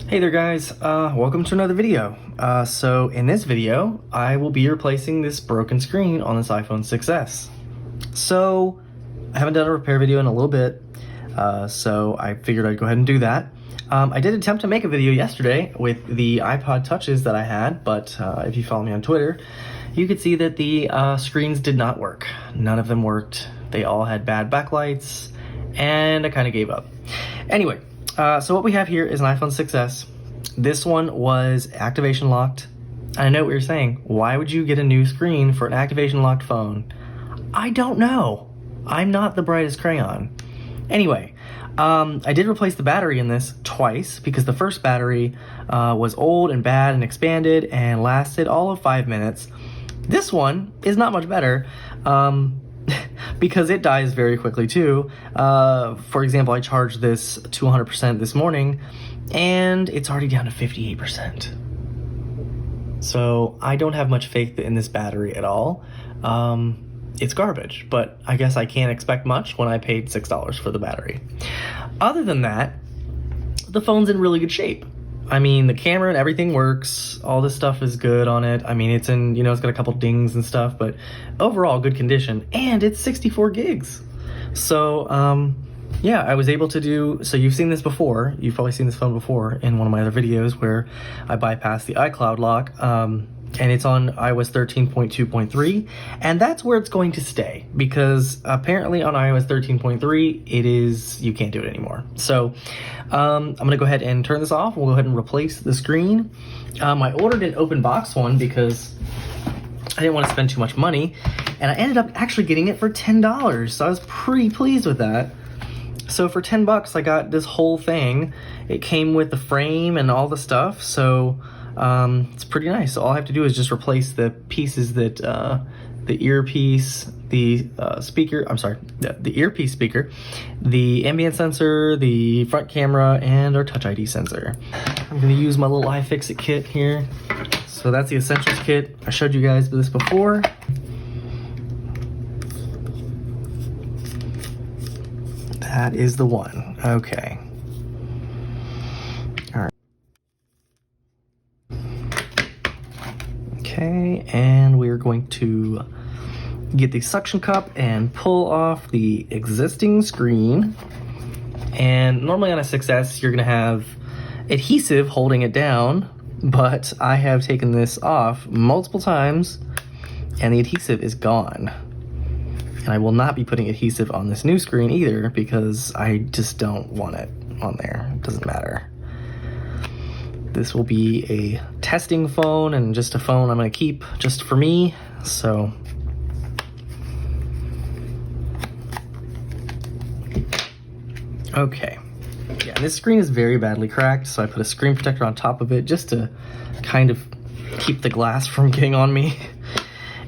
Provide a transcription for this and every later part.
Hey there guys, welcome to another video. So in this video, I will be replacing this broken screen on this iPhone 6s. So I haven't done a repair video in a little bit, so I figured I'd go ahead and do that. I did attempt to make a video yesterday with the iPod touches that I had, but if you follow me on Twitter, you could see that the screens did not work. None of them worked. They all had bad backlights, and I kind of gave up. Anyway, so what we have here is an iPhone 6s. This one was activation locked. I know what you're saying. Why would you get a new screen for an activation locked phone? I don't know. I'm not the brightest crayon. Anyway, I did replace the battery in this twice because the first battery was old and bad and expanded and lasted all of 5 minutes. This one is not much better. Because it dies very quickly too. For example, I charged this to 100% this morning, and it's already down to 58%. So I don't have much faith in this battery at all. It's garbage, but I guess I can't expect much when I paid $6 for the battery. Other than that, the phone's in really good shape. I mean, the camera and everything works. All this stuff is good on it. I mean, it's in, it's got a couple dings and stuff, but overall good condition. And it's 64 gigs. So, yeah, I was able to do, so you've seen this before. You've probably seen this phone before in one of my other videos where I bypassed the iCloud lock. And it's on iOS 13.2.3, and that's where it's going to stay, because apparently on iOS 13.3, you can't do it anymore. So I'm gonna go ahead and turn this off. We'll go ahead and replace the screen. I ordered an open box one because I didn't want to spend too much money, and I ended up actually getting it for $10, so I was pretty pleased with that. So for 10 bucks, I got this whole thing. It came with the frame and all the stuff, so it's pretty nice. So all I have to do is just replace the pieces that, the earpiece, the earpiece speaker, the ambient sensor, the front camera, and our Touch ID sensor. I'm gonna use my little iFixit kit here. So that's the Essentials kit. I showed you guys this before. That is the one. Okay. Okay, and we're going to get the suction cup and pull off the existing screen. And normally on a 6S, you're gonna have adhesive holding it down, but I have taken this off multiple times and the adhesive is gone. And I will not be putting adhesive on this new screen either because I just don't want it on there. It doesn't matter. This will be a testing phone and just a phone I'm gonna keep just for me, so. Okay, yeah, this screen is very badly cracked, so I put a screen protector on top of it just to kind of keep the glass from getting on me.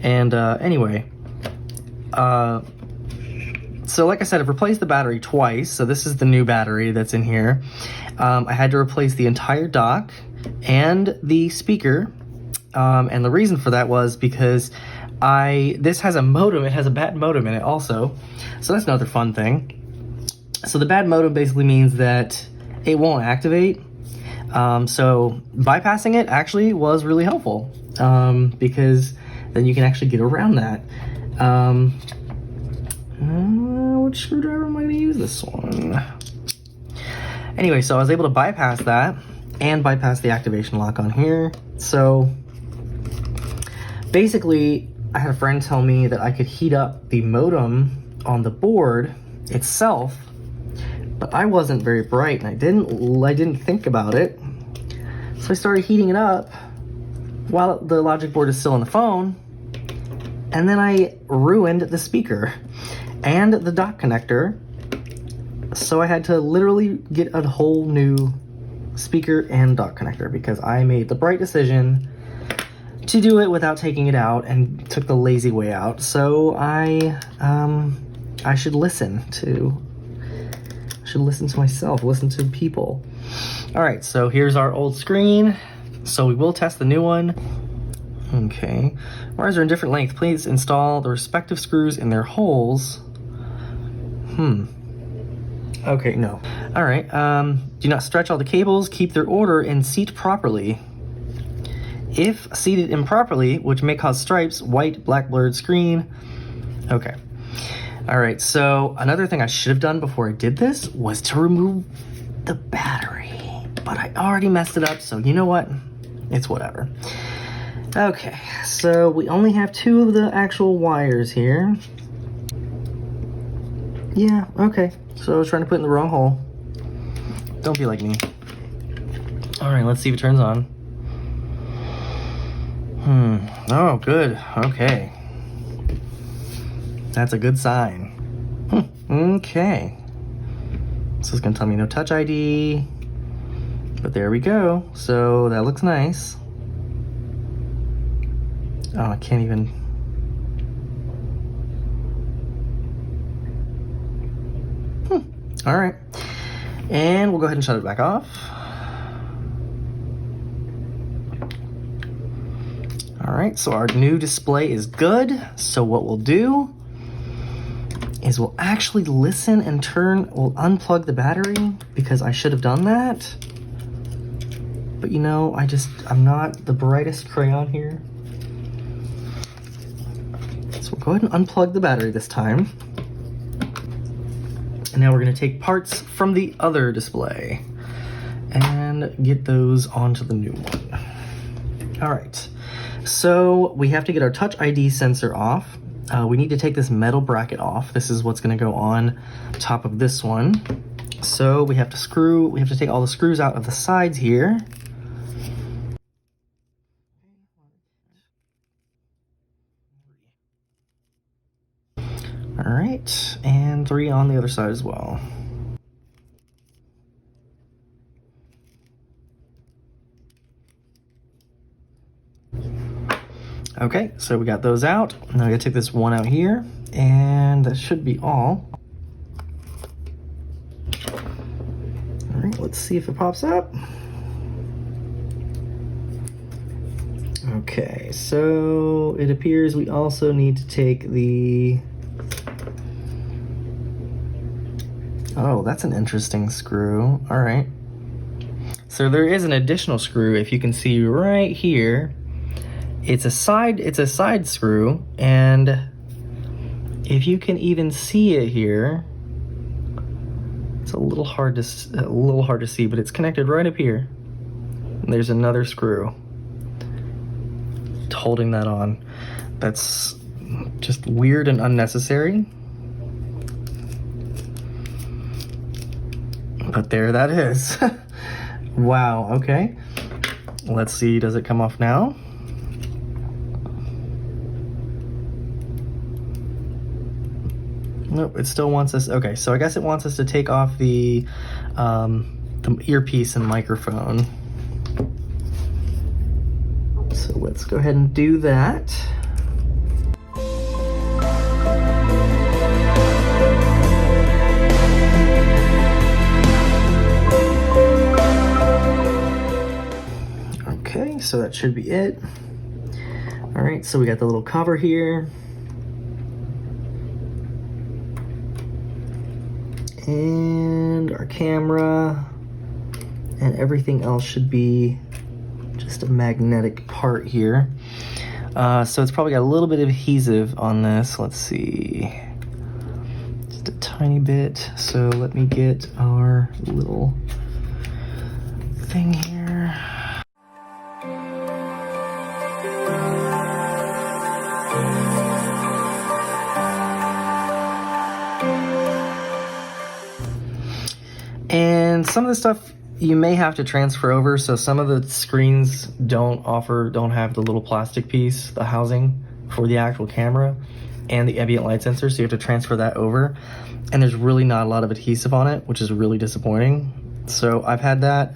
And anyway, so like I said, I've replaced the battery twice, so this is the new battery that's in here. I had to replace the entire dock and the speaker, and the reason for that was because this has a modem. It has a bad modem in it also, so that's another fun thing. So the bad modem basically means that it won't activate, so bypassing it actually was really helpful, because then you can actually get around that. Which screwdriver am I going to use this one? Anyway, so I was able to bypass that and bypass the activation lock on here. So basically, I had a friend tell me that I could heat up the modem on the board itself, but I wasn't very bright and I didn't think about it. So I started heating it up while the logic board is still on the phone, and then I ruined the speaker and the dock connector. So I had to literally get a whole new speaker and dock connector because I made the bright decision to do it without taking it out and took the lazy way out. So I should listen to myself, listen to people. All right, so here's our old screen. So we will test the new one. Okay, wires are in different length. Please install the respective screws in their holes. Okay, no. All right, do not stretch all the cables, keep their order, and seat properly. If seated improperly, which may cause stripes, white, black blurred screen. Okay. All right, so another thing I should have done before I did this was to remove the battery. But I already messed it up, so you know what? It's whatever. Okay, so we only have 2 of the actual wires here. Yeah, okay. So I was trying to put it in the wrong hole. Don't be like me. All right, let's see if it turns on. Oh, good. Okay. That's a good sign. Okay. So it's gonna tell me no touch ID. But there we go. So that looks nice. Oh, I can't even. All right. And we'll go ahead and shut it back off. All right, so our new display is good. So what we'll do is we'll actually listen and we'll unplug the battery because I should have done that. But you know, I'm not the brightest crayon here. So we'll go ahead and unplug the battery this time. And now we're gonna take parts from the other display and get those onto the new one. All right, so we have to get our Touch ID sensor off. We need to take this metal bracket off. This is what's gonna go on top of this one. So we have to take all the screws out of the sides here. All right, and 3 on the other side as well. Okay, so we got those out. Now I gotta take this one out here, and that should be all. All right, let's see if it pops up. Okay, so it appears we also need to take the... Oh, that's an interesting screw. All right. So there is an additional screw, if you can see right here. It's a side screw, and if you can even see it here, it's a little hard to see, but it's connected right up here. And there's another screw holding that on. That's just weird and unnecessary. But there that is. Wow, okay. Let's see, does it come off now? Nope, it still wants us. Okay, so I guess it wants us to take off the earpiece and microphone. So let's go ahead and do that. Okay, so that should be it. All right, so we got the little cover here. And our camera and everything else should be just a magnetic part here. So it's probably got a little bit of adhesive on this. Let's see, just a tiny bit. So let me get our little thing here. And some of the stuff you may have to transfer over. So some of the screens don't have the little plastic piece, the housing for the actual camera and the ambient light sensor. So you have to transfer that over. And there's really not a lot of adhesive on it, which is really disappointing. So I've had that.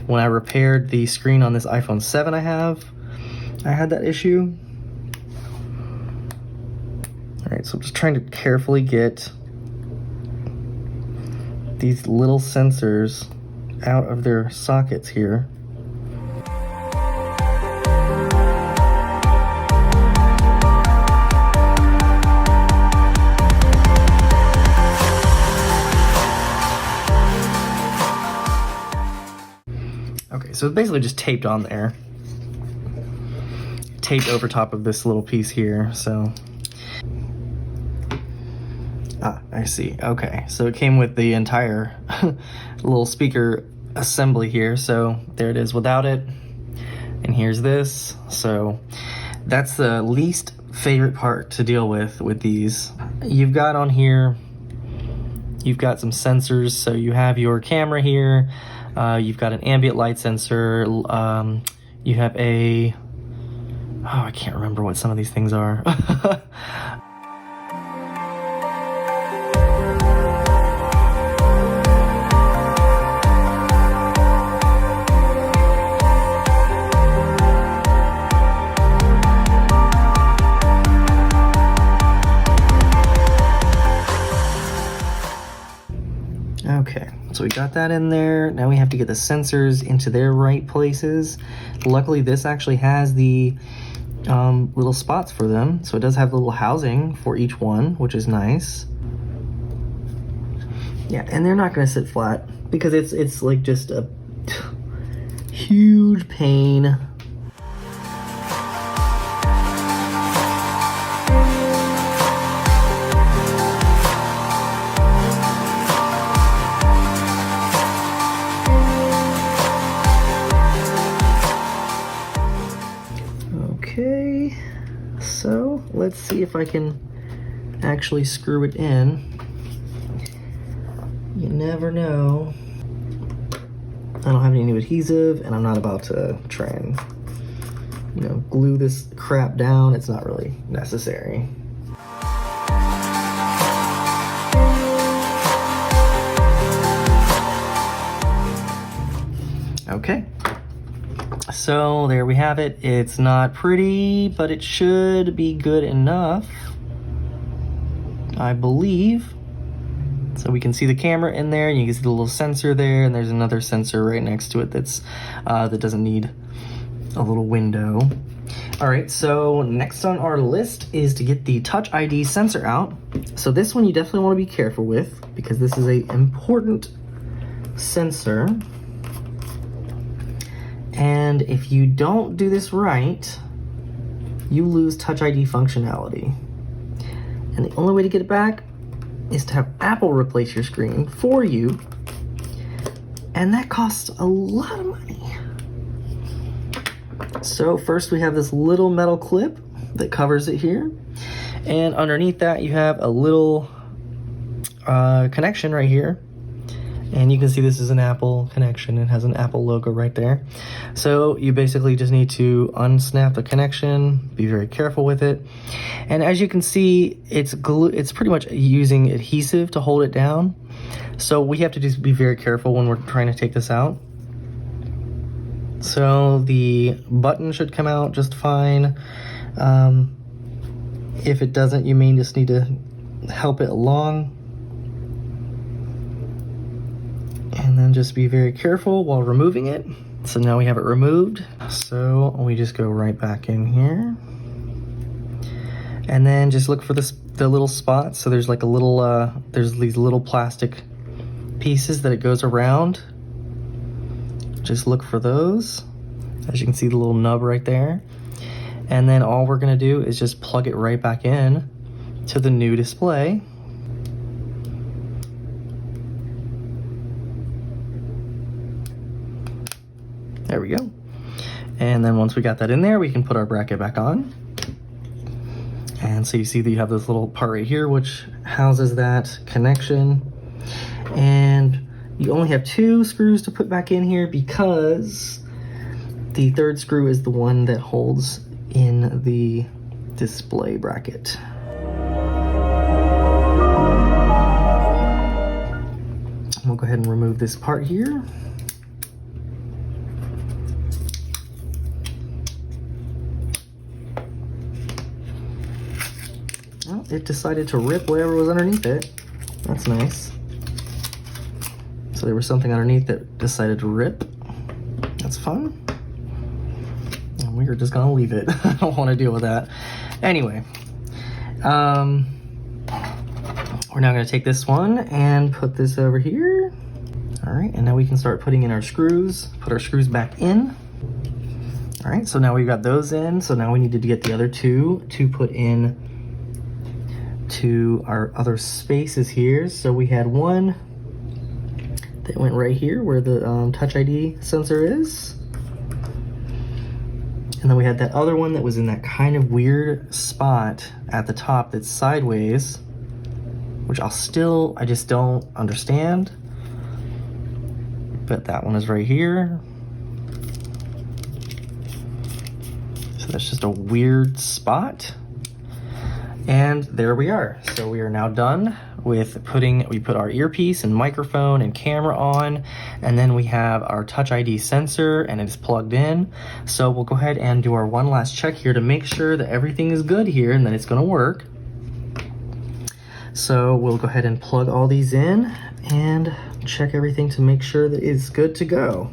When I repaired the screen on this iPhone 7 I had that issue. All right, so I'm just trying to carefully get these little sensors out of their sockets here. so it's basically just taped on there. Taped over top of this little piece here, so. Ah, I see. Okay, so it came with the entire little speaker assembly here, so there it is without it. And here's this. So that's the least favorite part to deal with these. You've got on here, you've got some sensors. So you have your camera here, you've got an ambient light sensor, you have a, oh, I can't remember what some of these things are. Okay, so we got that in there. Now we have to get the sensors into their right places. Luckily, this actually has the little spots for them. So it does have a little housing for each one, which is nice. Yeah, and they're not gonna sit flat because it's like just a huge pain. Okay, so let's see if I can actually screw it in. You never know. I don't have any new adhesive, and I'm not about to try and, glue this crap down. It's not really necessary. Okay. So there we have it. It's not pretty, but it should be good enough, I believe. So we can see the camera in there, and you can see the little sensor there, and there's another sensor right next to it that's that doesn't need a little window. All right, so next on our list is to get the Touch ID sensor out. So this one you definitely want to be careful with because this is an important sensor. And if you don't do this right, you lose Touch ID functionality. And the only way to get it back is to have Apple replace your screen for you. And that costs a lot of money. So first we have this little metal clip that covers it here. And underneath that you have a little connection right here. And you can see this is an Apple connection. It has an Apple logo right there. So you basically just need to unsnap the connection, be very careful with it. And as you can see, it's pretty much using adhesive to hold it down. So we have to just be very careful when we're trying to take this out. So the button should come out just fine. If it doesn't, you may just need to help it along. And then just be very careful while removing it. So now we have it removed. So we just go right back in here. And then just look for the little spots. So there's like a little, there's these little plastic pieces that it goes around. Just look for those. As you can see the little nub right there. And then all we're gonna do is just plug it right back in to the new display. There we go. And then once we got that in there, we can put our bracket back on. And so you see that you have this little part right here, which houses that connection. And you only have 2 screws to put back in here because the 3rd screw is the one that holds in the display bracket. We'll go ahead and remove this part here. Well, it decided to rip whatever was underneath it. That's nice. So there was something underneath that decided to rip. That's fun. And we are just gonna leave it. I don't want to deal with that. Anyway, we're now gonna take this one and put this over here. All right, and now we can start putting in our screws, put our screws back in. All right, so now we've got those in. So now we needed to get the other two to put in to our other spaces here. So we had one that went right here where the Touch ID sensor is. And then we had that other one that was in that kind of weird spot at the top that's sideways, which I just don't understand. But that one is right here. So that's just a weird spot. And there we are. So we are now done with we put our earpiece and microphone and camera on, and then we have our Touch ID sensor and it's plugged in. So we'll go ahead and do our one last check here to make sure that everything is good here and that it's gonna work. So we'll go ahead and plug all these in and check everything to make sure that it's good to go.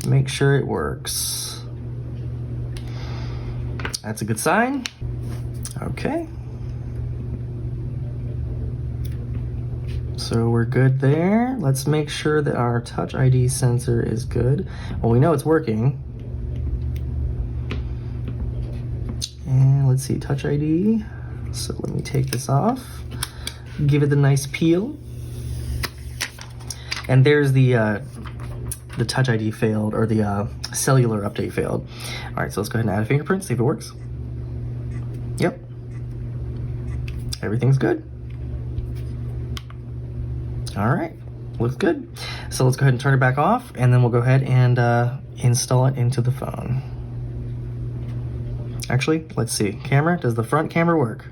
Make sure it works. That's a good sign. Okay. So we're good there. Let's make sure that our Touch ID sensor is good. Well, we know it's working. And let's see, Touch ID. So let me take this off. Give it the nice peel. And there's the Touch ID failed, or the cellular update failed. All right, so let's go ahead and add a fingerprint, see if it works. Yep. Everything's good. All right, looks good. So let's go ahead and turn it back off, and then we'll go ahead and install it into the phone. Actually, let's see. Camera, does the front camera work?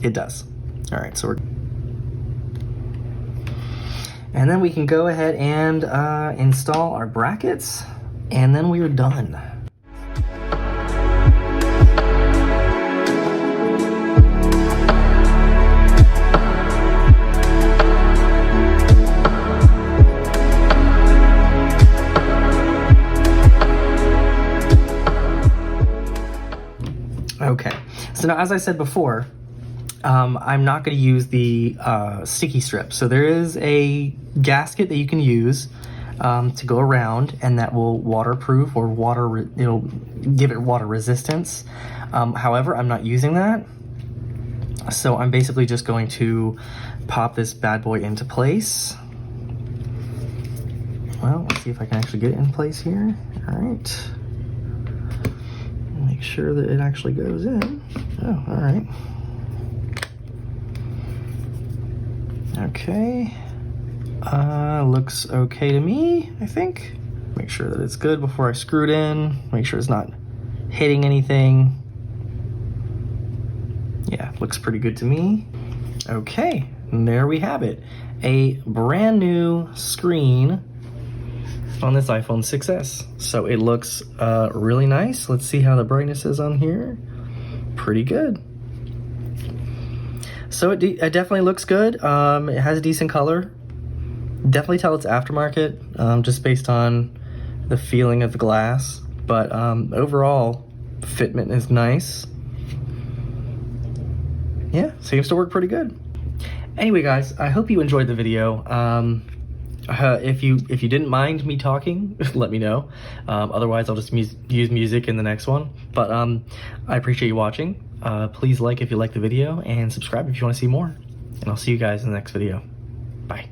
It does. All right, so and then we can go ahead and install our brackets, and then we are done. Okay, so now as I said before, I'm not going to use the sticky strip. So there is a gasket that you can use to go around, and that will waterproof or it'll give it water resistance. However, I'm not using that. So I'm basically just going to pop this bad boy into place. Well, let's see if I can actually get it in place here. All right. Make sure that it actually goes in. Oh, all right. Okay, looks okay to me, I think. Make sure that it's good before I screw it in. Make sure it's not hitting anything. Yeah, looks pretty good to me. Okay, and there we have it. A brand new screen on this iPhone 6s. So it looks really nice. Let's see how the brightness is on here. Pretty good. So it definitely looks good. It has a decent color. Definitely tell it's aftermarket, just based on the feeling of the glass. But overall, fitment is nice. Yeah, seems to work pretty good. Anyway, guys, I hope you enjoyed the video. If you didn't mind me talking, let me know. Otherwise, I'll just use music in the next one. But I appreciate you watching. Please like if you like the video, and subscribe if you want to see more. And I'll see you guys in the next video. Bye.